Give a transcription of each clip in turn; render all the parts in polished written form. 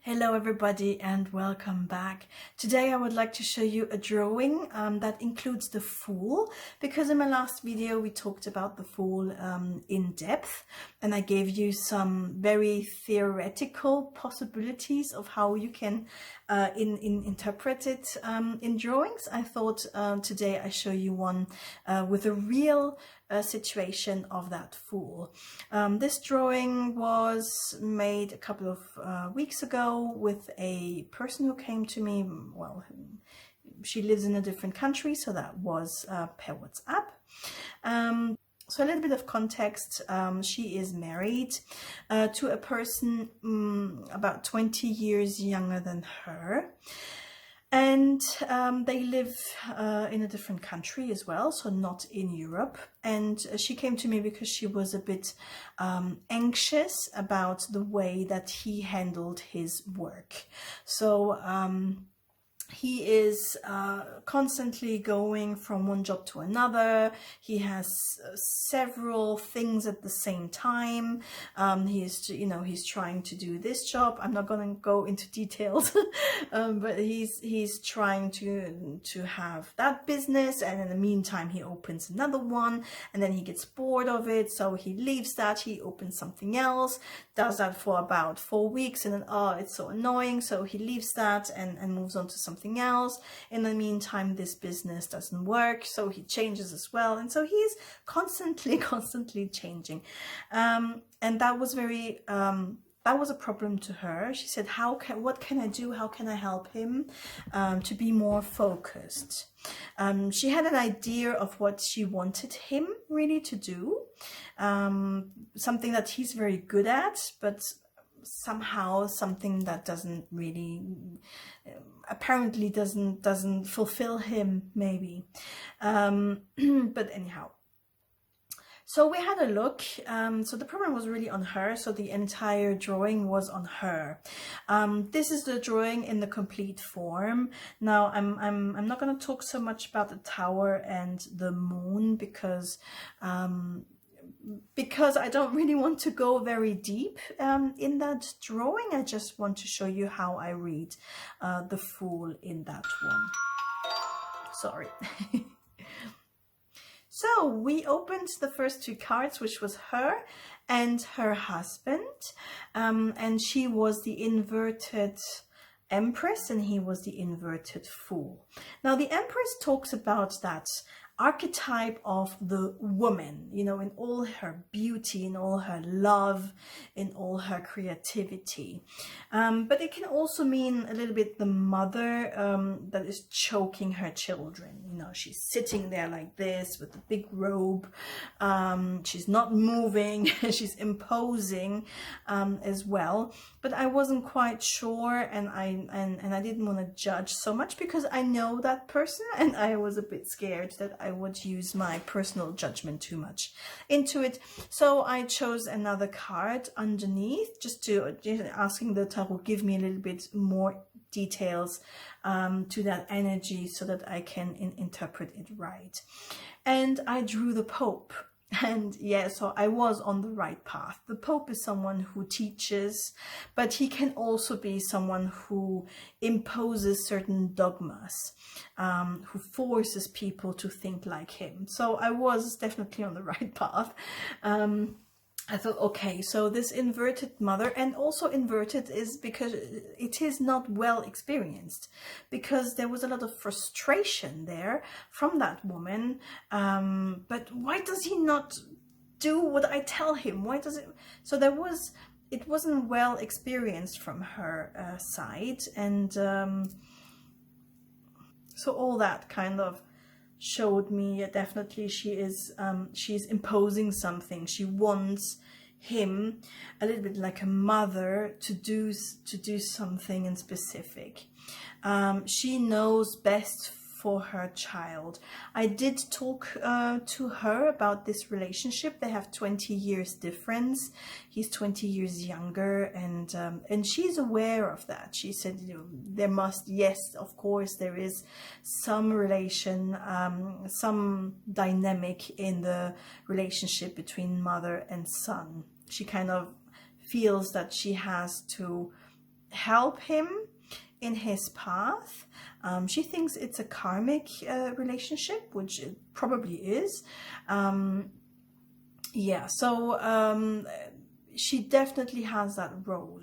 Hello everybody and welcome back. Today I would like to show you a drawing that includes the Fool, because in my last video we talked about the Fool in depth and I gave you some very theoretical possibilities of how you can interpret it in drawings. I thought today I show you one with a real situation of that Fool. This drawing was made a couple of weeks ago with a person who came to me. Well, she lives in a different country, so that was per WhatsApp. So a little bit of context, she is married to a person about 20 years younger than her. And they live in a different country as well, so not in Europe. And she came to me because she was a bit anxious about the way that he handled his work. So he is constantly going from one job to another. He has several things at the same time. He's trying to do this job. I'm not going to go into details, but he's trying to have that business, and in the meantime he opens another one, and then he gets bored of it, so he leaves that, he opens something else, does that for about 4 weeks, and then it's so annoying, so he leaves that and moves on to something else. In the meantime, this business doesn't work, so he changes as well, and so he's constantly changing, and that was very that was a problem to her. She said, what can I do? How can I help him to be more focused? She had an idea of what she wanted him really to do, something that he's very good at, but somehow something that doesn't really apparently doesn't fulfill him, maybe. But anyhow, so we had a look. So the problem was really on her, so the entire drawing was on her. This is the drawing in the complete form. Now I'm not going to talk so much about the tower and the moon because I don't really want to go very deep in that drawing. I just want to show you how I read the Fool in that one. Sorry. So we opened the first two cards, which was her and her husband, and she was the inverted Empress and he was the inverted Fool. Now the Empress talks about that archetype of the woman, you know, in all her beauty, in all her love, in all her creativity. But it can also mean a little bit the mother that is choking her children. You know, she's sitting there like this with a big robe. She's not moving. She's imposing as well. But I wasn't quite sure, and I didn't want to judge so much because I know that person, and I was a bit scared that I would use my personal judgment too much into it. So I chose another card underneath, just asking the tarot give me a little bit more details to that energy so that I can interpret it right. And I drew the Pope. And yeah, so I was on the right path. The Pope is someone who teaches, but he can also be someone who imposes certain dogmas, who forces people to think like him. So I was definitely on the right path. I thought, okay, so this inverted mother, and also inverted is because it is not well experienced, because there was a lot of frustration there from that woman. But why does he not do what I tell him? Why does it? So it wasn't well experienced from her side, and so all that kind of showed me definitely she's imposing something. She wants him a little bit like a mother to do something in specific. She knows best for her child. I did talk to her about this relationship. They have 20 years difference. He's 20 years younger, and she's aware of that. She said, you know, there must, yes, of course, there is some relation, some dynamic in the relationship between mother and son. She kind of feels that she has to help him in his path. She thinks it's a karmic relationship, which it probably is. Yeah, so she definitely has that role.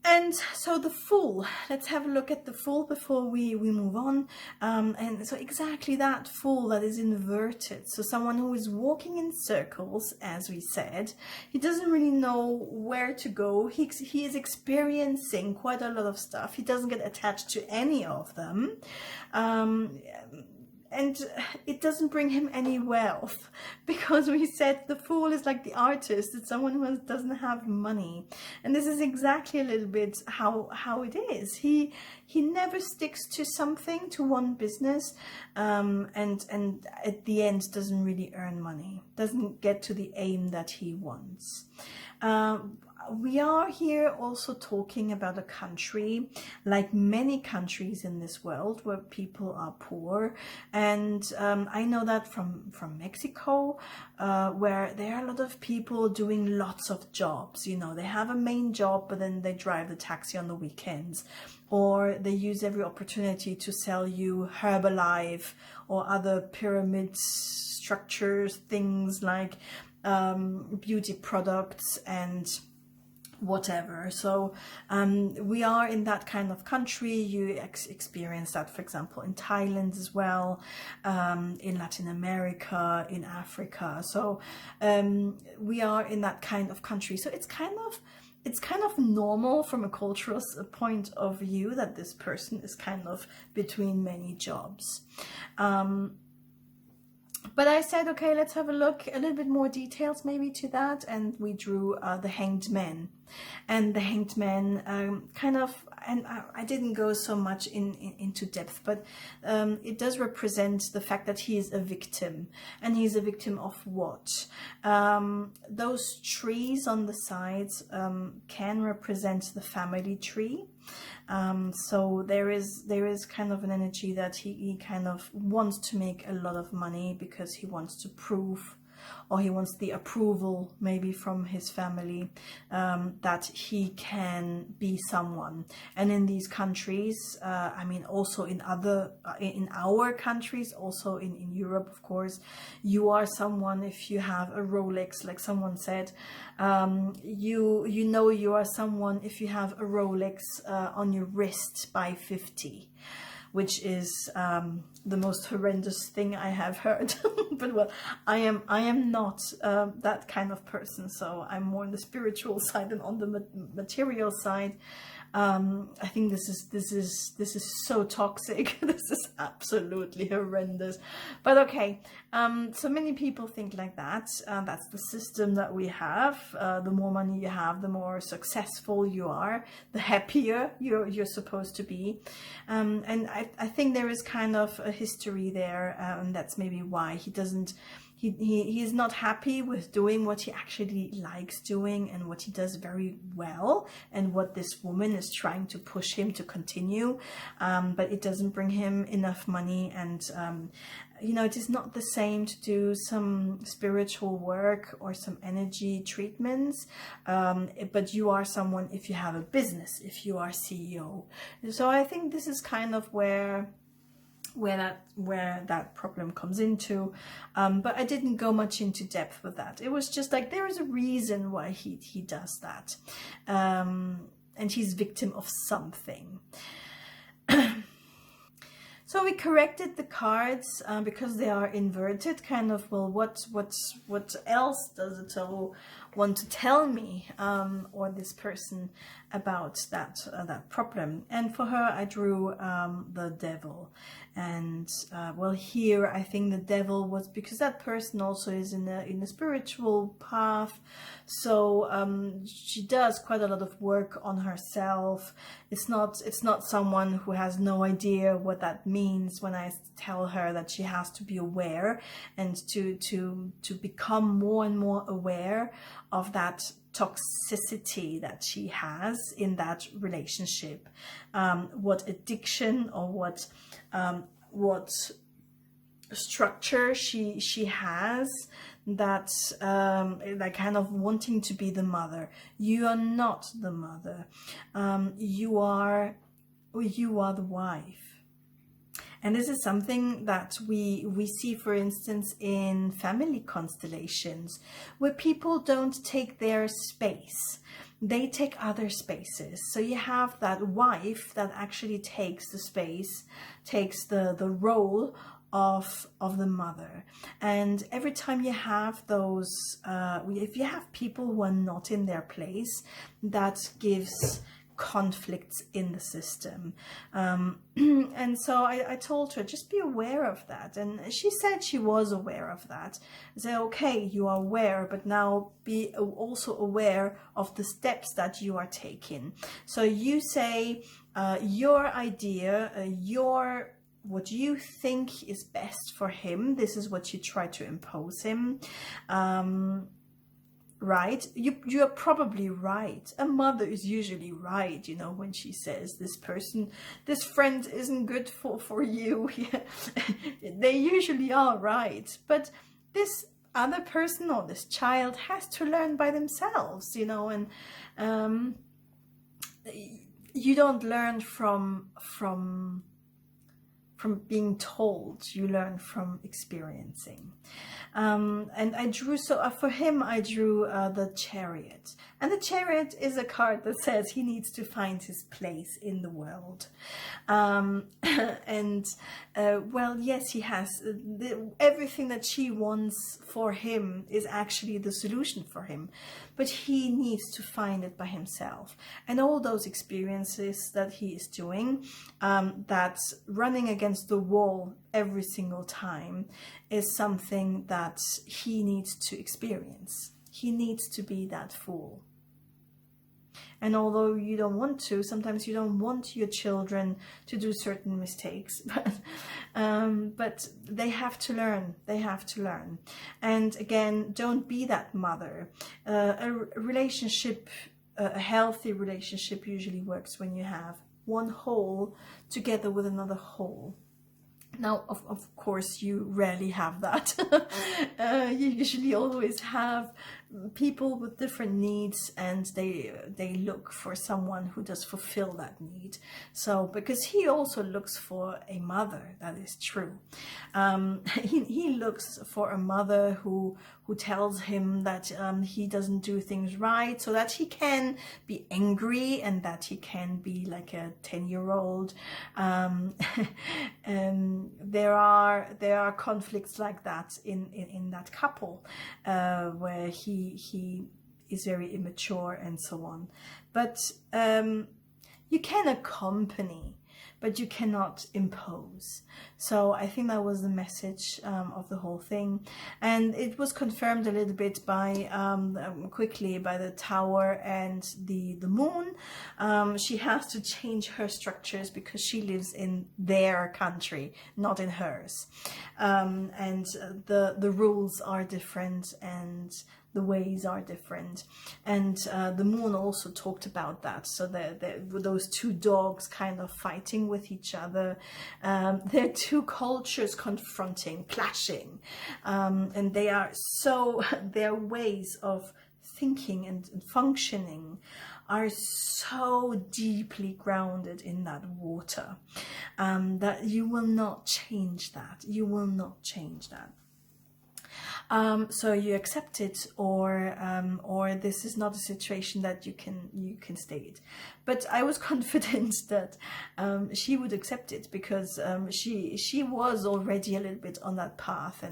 And so the Fool, let's have a look at the Fool before we move on. And so exactly that Fool that is inverted. So someone who is walking in circles, as we said. He doesn't really know where to go. He is experiencing quite a lot of stuff. He doesn't get attached to any of them. And it doesn't bring him any wealth, because we said the Fool is like the artist. It's someone who doesn't have money. And this is exactly a little bit how it is. He never sticks to something, to one business, and at the end doesn't really earn money, doesn't get to the aim that he wants. We are here also talking about a country, like many countries in this world, where people are poor. And I know that from Mexico, where there are a lot of people doing lots of jobs. You know, they have a main job, but then they drive the taxi on the weekends, or they use every opportunity to sell you Herbalife or other pyramid structures, things like beauty products and whatever. So we are in that kind of country. You experience that, for example, in Thailand as well, in Latin America, in Africa. So we are in that kind of country. So it's kind of normal from a cultural point of view that this person is kind of between many jobs. But I said, okay, let's have a look, a little bit more details maybe to that. And we drew the Hanged Man. And the Hanged Man kind of, and I didn't go so much into depth, but it does represent the fact that he is a victim. And he's a victim of what? Those trees on the sides can represent the family tree. So there is kind of an energy that he kind of wants to make a lot of money, because he wants to prove, or he wants the approval maybe from his family, that he can be someone. And in these countries, I mean, also in our countries, also in Europe, of course, you are someone if you have a Rolex, like someone said. You know you are someone if you have a Rolex on your wrist by 50. Which is the most horrendous thing I have heard. But well, I am not that kind of person, so I'm more on the spiritual side than on the material side. I think this is so toxic. This is absolutely horrendous. But okay, so many people think like that. That's the system that we have. The more money you have, the more successful you are, the happier you're supposed to be. And I think there is kind of a history there, and that's maybe why he doesn't. He is not happy with doing what he actually likes doing and what he does very well, and what this woman is trying to push him to continue, but it doesn't bring him enough money. And you know, it is not the same to do some spiritual work or some energy treatments, but you are someone if you have a business, if you are CEO. So I think this is kind of where that problem comes into, but I didn't go much into depth with that. It was just like, there is a reason why he does that, and he's victim of something. So we corrected the cards because they are inverted, kind of. Well, what else does the tarot want to tell me, or this person, about that problem? And for her, I drew the Devil. And well, here I think the Devil was because that person also is in a spiritual path, so she does quite a lot of work on herself. It's not someone who has no idea what that means when I tell her that she has to be aware and to become more and more aware of that toxicity that she has in that relationship, what addiction or what structure she has, that like kind of wanting to be the mother. You are not the mother. You are the wife. And this is something that we see, for instance, in family constellations, where people don't take their space. They take other spaces. So you have that wife that actually takes the space, takes the role of the mother. And every time you have those, if you have people who are not in their place, that gives conflicts in the system. And so I told her, just be aware of that. And she said she was aware of that. I said, okay, you are aware, but now be also aware of the steps that you are taking. So you say your idea, what you think is best for him. This is what you try to impose him. Right? You are probably right. A mother is usually right, you know, when she says this friend isn't good for you. They usually are right. But this other person or this child has to learn by themselves, you know, and you don't learn from being told, you learn from experiencing. And I drew, for him I drew the Chariot. And the Chariot is a card that says he needs to find his place in the world. Well, yes, he has. Everything that she wants for him is actually the solution for him. But he needs to find it by himself. And all those experiences that he is doing, that's running against the wall every single time, is something that he needs to experience. He needs to be that fool. And although you don't want to, sometimes you don't want your children to do certain mistakes, but they have to learn. They have to learn. And again, don't be that mother. A relationship, a healthy relationship usually works when you have one whole together with another whole. Now, of course, you rarely have that. You usually always have people with different needs, and they look for someone who does fulfill that need. So, because he also looks for a mother, that is true. He looks for a mother who tells him that he doesn't do things right, so that he can be angry and that he can be like a 10-year-old. There are conflicts like that in that couple, where he is very immature and so on. But you can accompany, but you cannot impose. So I think that was the message of the whole thing. And it was confirmed a little bit by, quickly, by the Tower and the Moon. She has to change her structures because she lives in their country, not in hers. And the rules are different, and the ways are different. And the Moon also talked about that. So those two dogs kind of fighting with each other. They're two cultures confronting, clashing. And their ways of thinking and functioning are so deeply grounded in that water, that you will not change that. You will not change that. So you accept it, or this is not a situation that you can stay it. But I was confident that she would accept it, because she was already a little bit on that path.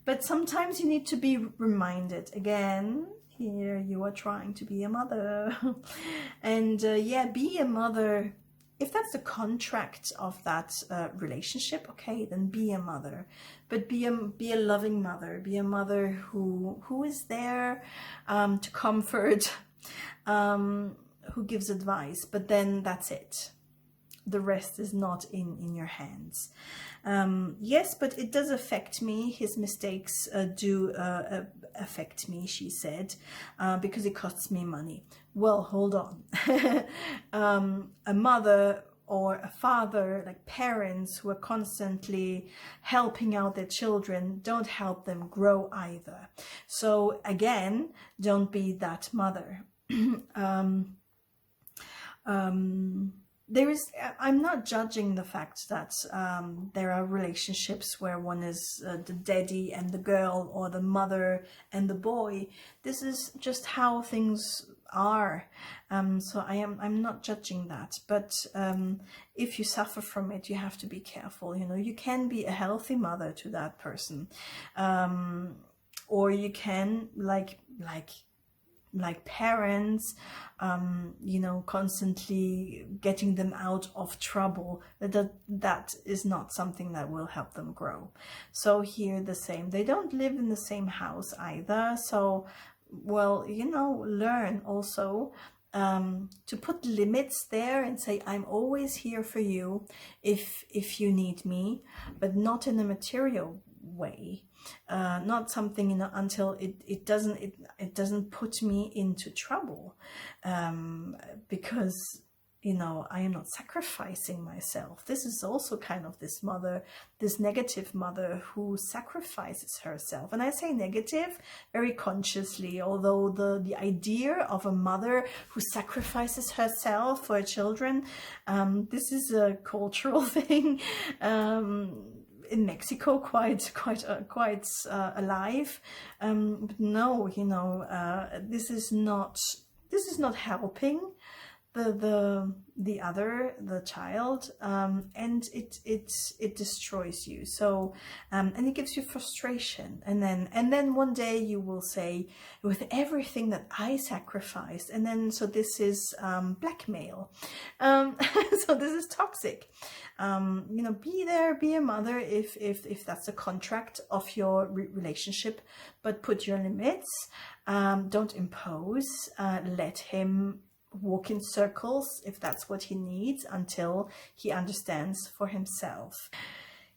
But sometimes you need to be reminded again. Here you are trying to be a mother, and yeah, be a mother. If that's the contract of that relationship, okay, then be a mother. But be a loving mother. Be a mother who is there to comfort, who gives advice. But then that's it. The rest is not in your hands. Yes, but it does affect me. His mistakes do affect me, she said, because it costs me money. Well, hold on. A mother or a father, like parents who are constantly helping out their children, don't help them grow either. So again, don't be that mother. I'm not judging the fact that there are relationships where one is the daddy and the girl, or the mother and the boy. This is just how things are. So I'm not judging that, but if you suffer from it, you have to be careful. You know, you can be a healthy mother to that person, or you can like parents, you know, constantly getting them out of trouble. That is not something that will help them grow. So here the same, they don't live in the same house either. So, well, you know, learn also to put limits there and say, I'm always here for you if you need me, but not in a material way. Not something, you know, until it doesn't put me into trouble, because, you know, I am not sacrificing myself. This is also kind of this mother, this negative mother who sacrifices herself. And I say negative very consciously, although the idea of a mother who sacrifices herself for her children, this is a cultural thing. In Mexico, quite alive, but no, you know, this is not helping the child, and it destroys you. So and it gives you frustration, and then one day you will say, with everything that I sacrificed, and then so this is blackmail. So this is toxic. You know, be there, be a mother if that's the contract of your relationship, but put your limits. Don't impose. Let him walk in circles if that's what he needs, until he understands for himself.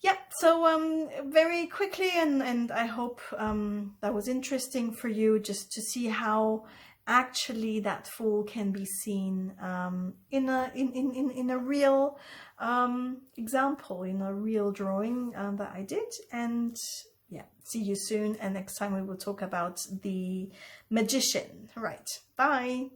Yeah, so very quickly, and I hope that was interesting for you, just to see how actually that fool can be seen in a real example, in a real drawing that I did. And yeah, see you soon, and next time we will talk about the magician. Right, bye.